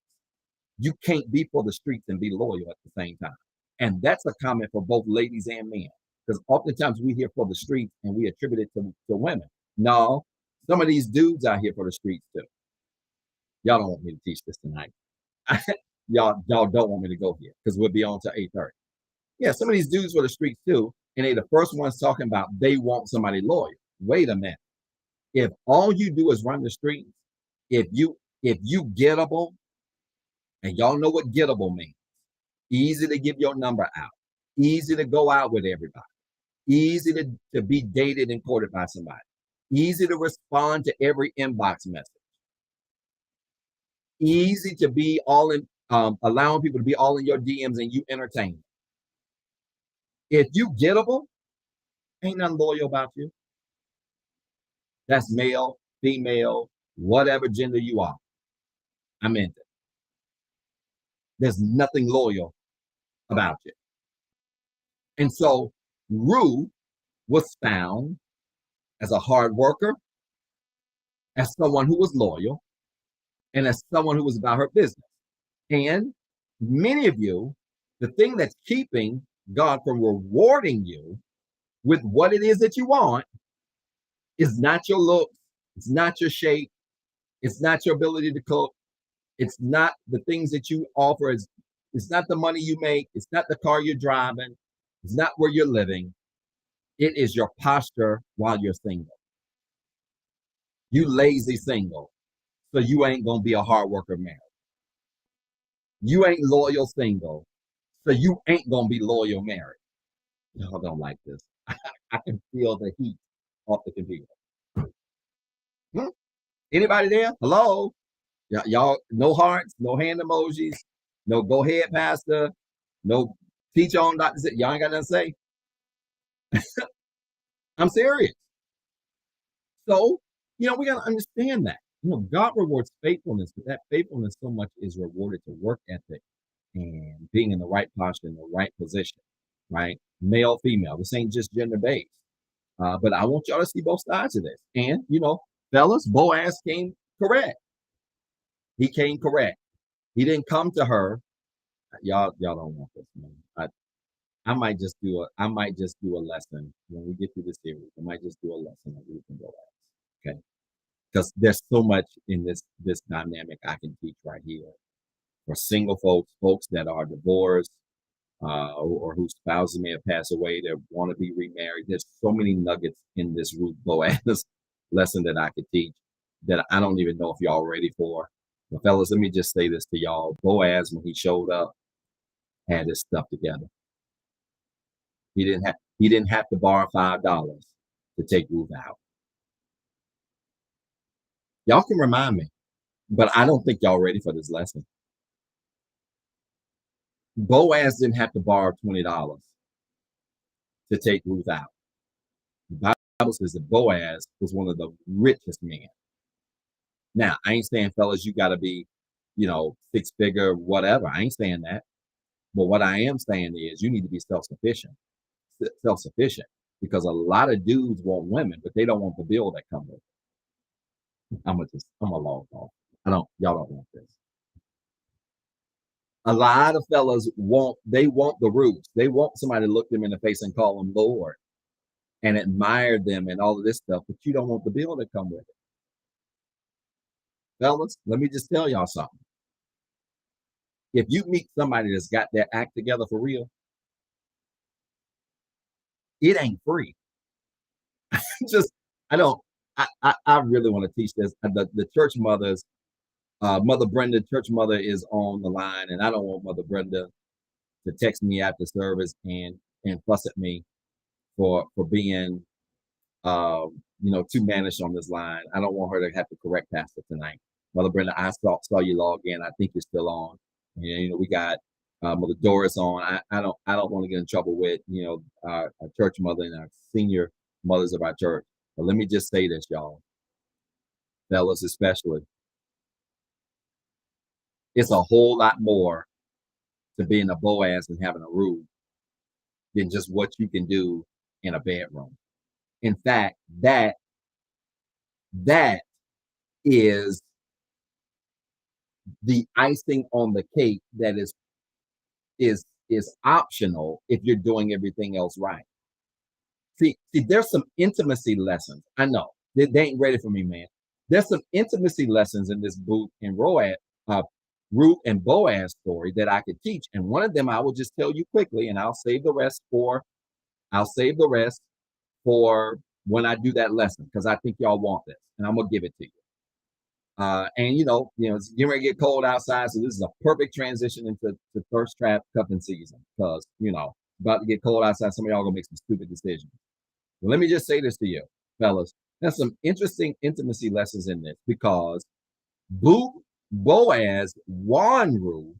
You can't be for the streets and be loyal at the same time. And that's a comment for both ladies and men. Because oftentimes we hear for the streets and we attribute it to women. No, some of these dudes out here for the streets too. Y'all don't want me to teach this tonight. y'all don't want me to go here because we'll be on till 8:30. Yeah, some of these dudes for the streets too, and they the first ones talking about they want somebody loyal. Wait a minute. If all you do is run the streets, if you gettable, and y'all know what gettable means, easy to give your number out, easy to go out with everybody, easy to be dated and courted by somebody, easy to respond to every inbox message, easy to be all in, allowing people to be all in your DMs and you entertain them. If you gettable, ain't nothing loyal about you. That's male, female, whatever gender you are. I'm into it. There's nothing loyal about you. And so Ruth was found as a hard worker, as someone who was loyal, and as someone who was about her business. And many of you, the thing that's keeping God from rewarding you with what it is that you want is not your looks, it's not your shape, it's not your ability to cook, it's not the things that you offer, it's not the money you make, it's not the car you're driving, it's not where you're living. It is your posture while you're single. You lazy single, so you ain't gonna be a hard worker married. You ain't loyal single, so you ain't gonna be loyal married. Y'all don't like this. I can feel the heat off the computer. Hmm? Anybody there? Hello? Y'all, no hearts, no hand emojis, no go ahead, Pastor, no teach on, Dr. Y'all ain't got nothing to say. I'm serious. So, we got to understand that. God rewards faithfulness, but that faithfulness so much is rewarded to work ethic and being in the right posture, in the right position, right? Male, female. This ain't just gender based. But I want y'all to see both sides of this. And, fellas, Boaz came correct. He came correct. He didn't come to her. Y'all don't want this, man. I might just do a lesson when we get through this series. I might just do a lesson that we can go at. Okay. Because there's so much in this dynamic I can teach right here for single folks that are divorced, or whose spouses may have passed away that want to be remarried. There's so many nuggets in this Ruth Boaz lesson that I could teach that I don't even know if y'all ready for. But fellas, let me just say this to y'all. Boaz, when he showed up, had his stuff together. He didn't have to borrow $5 to take Ruth out. Y'all can remind me, but I don't think y'all ready for this lesson. Boaz didn't have to borrow $20 to take Ruth out. The Bible says that Boaz was one of the richest men. Now, I ain't saying, fellas, you got to be, six-figure, whatever. I ain't saying that. But what I am saying is you need to be self-sufficient, because a lot of dudes want women, but they don't want the bill that comes with it. I'm a log off. Y'all don't want this. A lot of fellas want the roots. They want somebody to look them in the face and call them Lord and admire them and all of this stuff, but you don't want the bill that come with it. Fellas, let me just tell y'all something. If you meet somebody that's got their act together for real, it ain't free. I really want to teach this. The church mothers, Mother Brenda, church mother, is on the line, and I don't want Mother Brenda to text me after service and fuss at me for being too mannish on this line. I don't want her to have to correct Pastor tonight. Mother Brenda, I saw you log in. I think you're still on. And we got Mother Doris on. I don't want to get in trouble with our church mother and our senior mothers of our church. But let me just say this, y'all, fellas especially. It's a whole lot more to being a Boaz and having a Ruth than just what you can do in a bedroom. In fact, that is the icing on the cake that is optional if you're doing everything else right. See, there's some intimacy lessons. I know they ain't ready for me, man. There's some intimacy lessons in this Ruth and Boaz story that I could teach, and one of them I will just tell you quickly, and I'll save the rest for when I do that lesson, because I think y'all want this, and I'm gonna give it to you. And it's getting ready to get cold outside, so this is a perfect transition into the thirst trap cuffing season, because about to get cold outside. Some of y'all gonna make some stupid decisions. Well, let me just say this to you, fellas. There's some interesting intimacy lessons in this, because Boaz won Ruth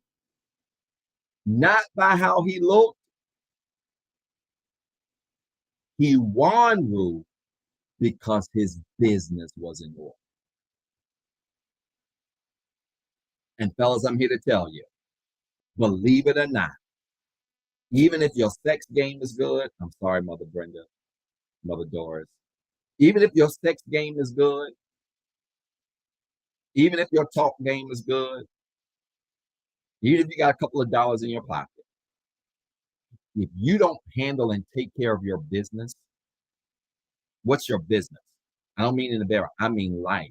not by how he looked. He won Ruth because his business was in order. And fellas, I'm here to tell you, believe it or not, even if your sex game is good, I'm sorry, Mother Brenda, Mother Doris, even if your sex game is good, even if your talk game is good, even if you got a couple of dollars in your pocket, if you don't handle and take care of your business, what's your business? I don't mean in the barrel. I mean life,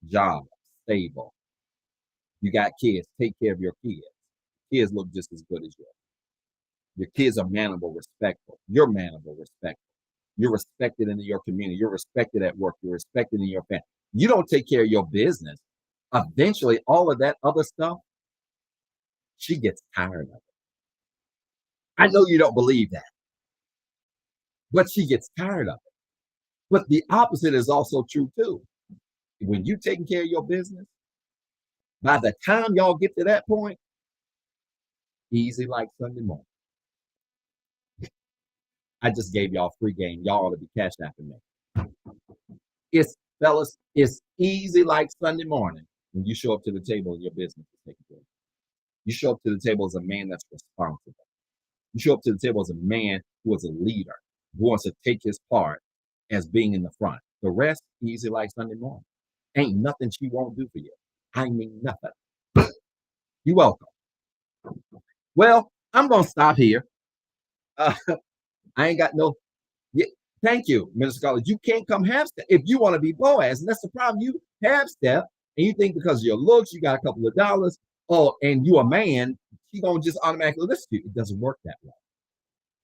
job, stable. You got kids, take care of your kids. Kids look just as good as you. Your kids are manable, respectful. You're manable, respectful. You're respected in your community. You're respected at work. You're respected in your family. You don't take care of your business. Eventually, all of that other stuff, she gets tired of it. I know you don't believe that, but she gets tired of it. But the opposite is also true too. When you're taking care of your business, by the time y'all get to that point, easy like Sunday morning. I just gave y'all free game. Y'all ought to be cash apping me. Fellas, it's easy like Sunday morning when you show up to the table and your business is taken care of. You show up to the table as a man that's responsible. You show up to the table as a man who is a leader, who wants to take his part as being in the front. The rest, easy like Sunday morning. Ain't nothing she won't do for you. I mean nothing. You're welcome. Well, I'm gonna stop here. Uh, I ain't got no. Yeah, thank you, Minister College. You can't come half step if you want to be Boaz, and that's the problem. You half step, and you think because of your looks, you got a couple of dollars, oh, and you a man, she gonna just automatically listen to you. It doesn't work that way.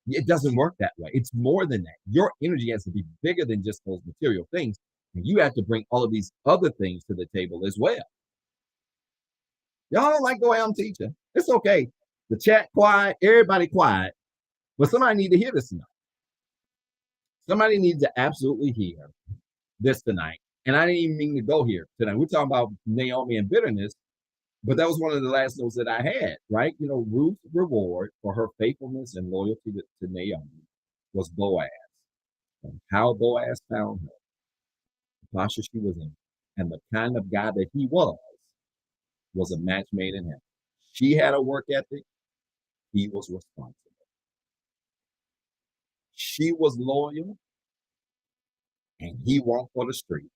It doesn't work that way. It's more than that. Your energy has to be bigger than just those material things, and you have to bring all of these other things to the table as well. Y'all don't like the way I'm teaching. It's okay. The chat quiet, everybody quiet, but somebody need to hear this tonight. Somebody needs to absolutely hear this tonight. And I didn't even mean to go here tonight. We're talking about Naomi and bitterness, but that was one of the last notes that I had, right? You know, Ruth's reward for her faithfulness and loyalty to Naomi was Boaz. And how Boaz found her, the posture she was in, and the kind of guy that he was a match made in heaven. She had a work ethic. He was responsible. She was loyal, and he walked for the streets.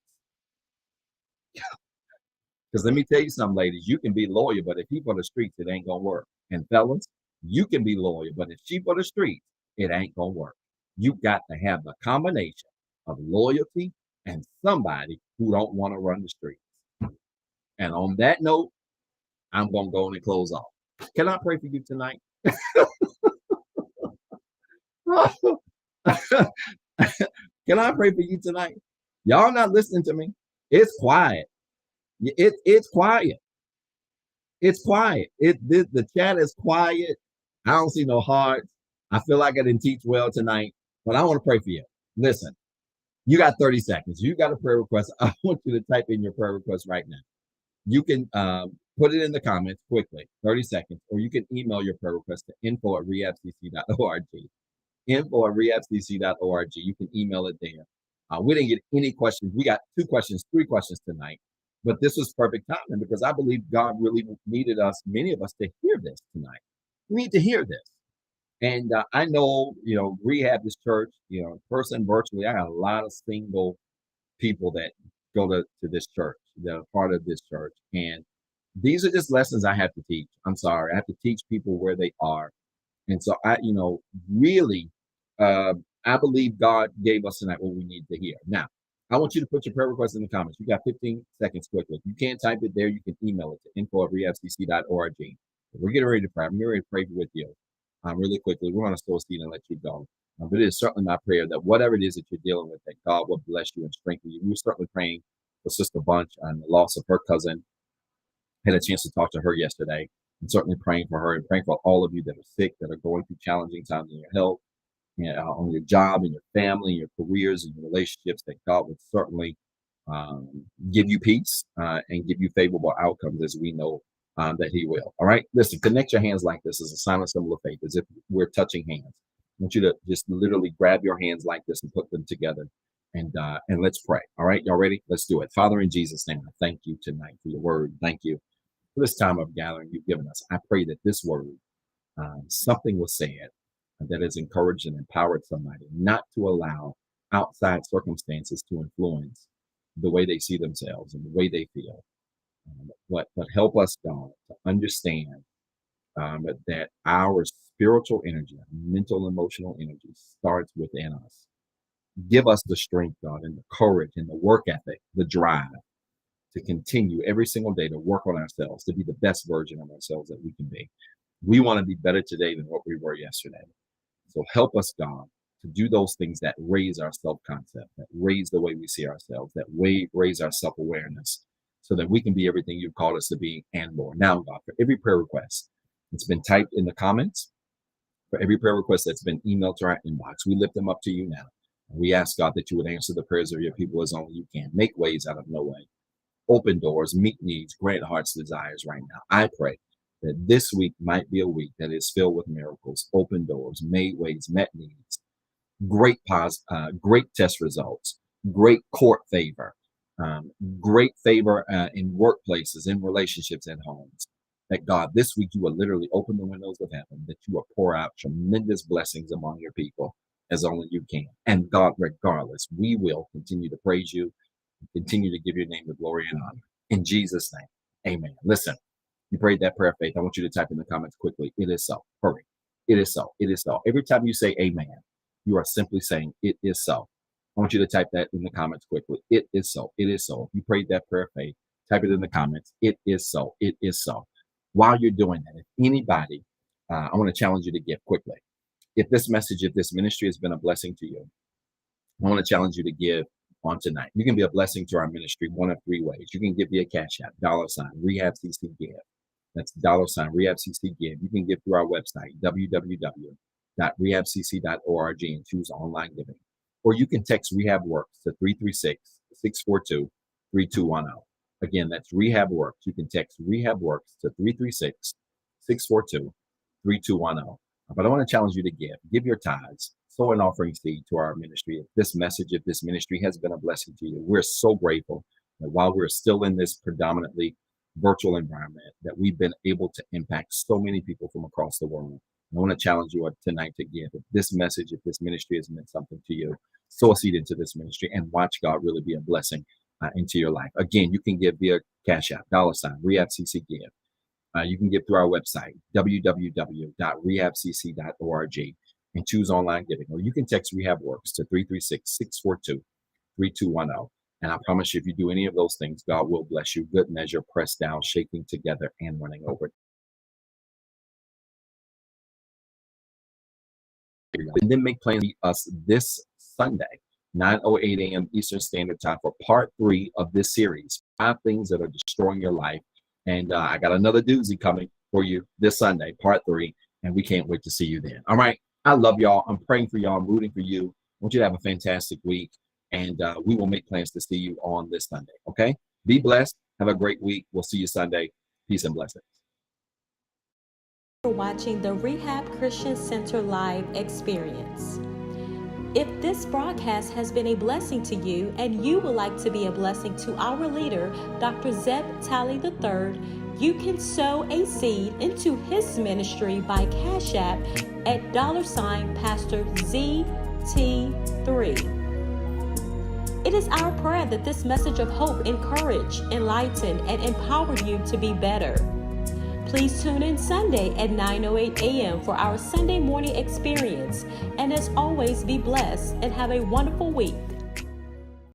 Because let me tell you something, ladies, you can be loyal, but if he for the streets, it ain't gonna work. And fellas, you can be loyal, but if she for the streets, it ain't gonna work. You got to have the combination of loyalty and somebody who don't want to run the streets. And on that note, I'm gonna go and close off. Can I pray for you tonight? Can I pray for you tonight? Y'all not listening to me. It's quiet. It's quiet. It's quiet. The chat is quiet. I don't see no hearts. I feel like I didn't teach well tonight, but I want to pray for you. Listen, you got 30 seconds. You got a prayer request. I want you to type in your prayer request right now. You can put it in the comments quickly, 30 seconds, or you can email your prayer request to info@rehabcc.org. info@rehabcc.org. You can email it there. We didn't get any questions. We got 3 questions tonight. But this was perfect timing because I believe God really needed us, many of us, to hear this tonight. We need to hear this. And I know, Rehab this church, in person, virtually, I got a lot of single people that go to this church, that are part of this church. And these are just lessons I have to teach. I'm sorry. I have to teach people where they are. And so really, I believe God gave us tonight what we need to hear. Now, I want you to put your prayer request in the comments. You got 15 seconds quickly. If you can't type it there, you can email it to info@rehabcc.org. We're getting ready to pray. I'm getting ready to pray with you really quickly. We're going to sow a seed and let you go. But it is certainly my prayer that whatever it is that you're dealing with, that God will bless you and strengthen you. We were certainly praying for Sister Bunch and the loss of her cousin. Had a chance to talk to her yesterday. And certainly praying for her and praying for all of you that are sick, that are going through challenging times in your health, on your job, and your family, your careers, and your relationships, that God would certainly give you peace and give you favorable outcomes, as we know that He will. All right, listen, connect your hands like this as a silent symbol of faith, as if we're touching hands. I want you to just literally grab your hands like this and put them together, and let's pray. All right, y'all ready? Let's do it. Father, in Jesus' name, I thank you tonight for your word. Thank you for this time of gathering you've given us. I pray that this word, something was said that has encouraged and empowered somebody not to allow outside circumstances to influence the way they see themselves and the way they feel. But help us, God, to understand that our spiritual energy, our mental, emotional energy starts within us. Give us the strength, God, and the courage and the work ethic, the drive to continue every single day to work on ourselves, to be the best version of ourselves that we can be. We want to be better today than what we were yesterday. So help us, God, to do those things that raise our self-concept, that raise the way we see ourselves, that raise our self-awareness, so that we can be everything you've called us to be and more. Now, God, for every prayer request that's been typed in the comments, for every prayer request that's been emailed to our inbox, we lift them up to you now. We ask, God, that you would answer the prayers of your people as only you can. Make ways out of no way. Open doors, meet needs, grant heart's desires right now. I pray that this week might be a week that is filled with miracles, open doors, made ways, met needs, great test results, great court favor, great favor in workplaces, in relationships, at homes. That God, this week you will literally open the windows of heaven, that you will pour out tremendous blessings among your people as only you can. And God, regardless, we will continue to praise you, continue to give your name the glory and honor. In Jesus' name, Amen. Listen, you prayed that prayer of faith. I want you to type in the comments quickly. It is so. Hurry. It is so. It is so. Every time you say amen, you are simply saying it is so. I want you to type that in the comments quickly. It is so. It is so. If you prayed that prayer of faith, type it in the comments. It is so. It is so. While you're doing that, if anybody, I want to challenge you to give quickly. If this message, if this ministry has been a blessing to you, I want to challenge you to give on tonight. You can be a blessing to our ministry one of three ways. You can give via CashApp, $REHABCCGIVE. That's $REHABCCGIVE. You can give through our website, www.rehabcc.org, and choose online giving. Or you can text Rehab Works to 336-642-3210. Again, that's Rehab Works. You can text Rehab Works to 336-642-3210. But I want to challenge you to give your tithes, sow an offering seed to our ministry. If this message, if this ministry has been a blessing to you, we're so grateful that while we're still in this predominantly virtual environment, that we've been able to impact so many people from across the world. I want to challenge you tonight to give. If this message, if this ministry has meant something to you, sow a seed into this ministry and watch God really be a blessing into your life. Again, you can give via Cash App, $REHABCCGIVE. You can give through our website, www.rehabcc.org, and choose online giving. Or you can text Rehab Works to 336-642-3210. And I promise you, if you do any of those things, God will bless you. Good measure, pressed down, shaking together, and running over. And then make plans to meet us this Sunday, 9:08 a.m. Eastern Standard Time, for part 3 of this series, 5 things that are destroying your life. And I got another doozy coming for you this Sunday, part 3, and we can't wait to see you then. All right. I love y'all. I'm praying for y'all. I'm rooting for you. I want you to have a fantastic week, and we will make plans to see you on this Sunday. Okay. Be blessed. Have a great week. We'll see you Sunday. Peace and blessings. For watching the Rehab Christian Center live experience. If this broadcast has been a blessing to you and you would like to be a blessing to our leader, Dr. Zeb Talley III, you can sow a seed into his ministry by Cash App at $Pastor ZT3. It is our prayer that this message of hope encourage, enlighten, and empower you to be better. Please tune in Sunday at 9:08 a.m. for our Sunday morning experience. And as always, be blessed and have a wonderful week.